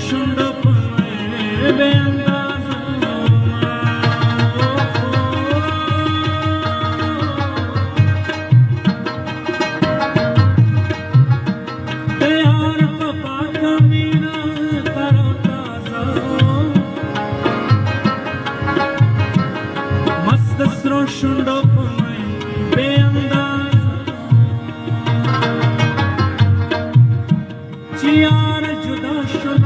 شونډو په بې اندازه د یار په پاکه مینه تر او تازه مست د سرو شونډو په بې اندازه چې یار جدا شول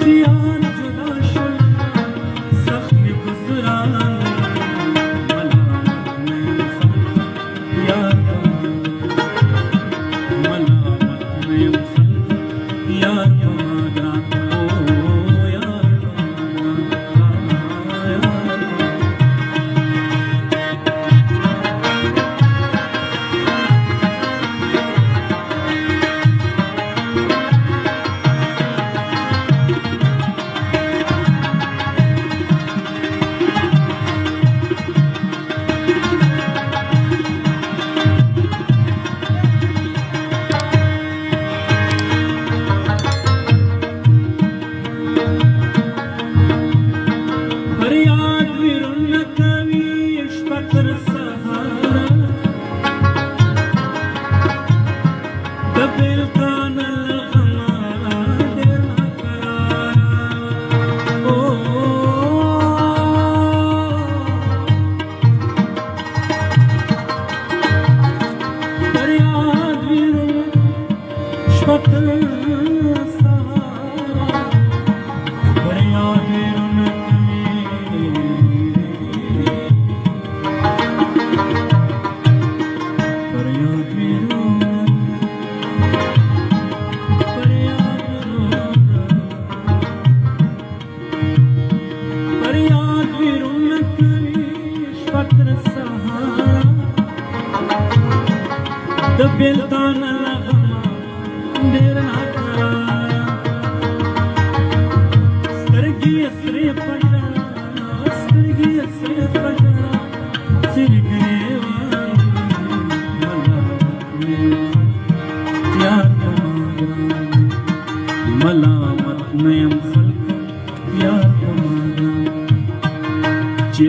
چې یار جدا شول سخت مې گزران ملامت مې خلق یار ملامت مې خلق یار ګران او یار د بیلتان لغما ډېر ناکراره سترګې سرې په ژړا سترګې سرې په ژړا څرې ګرېوان ملامت نه یم خلق یار په ما ګران چې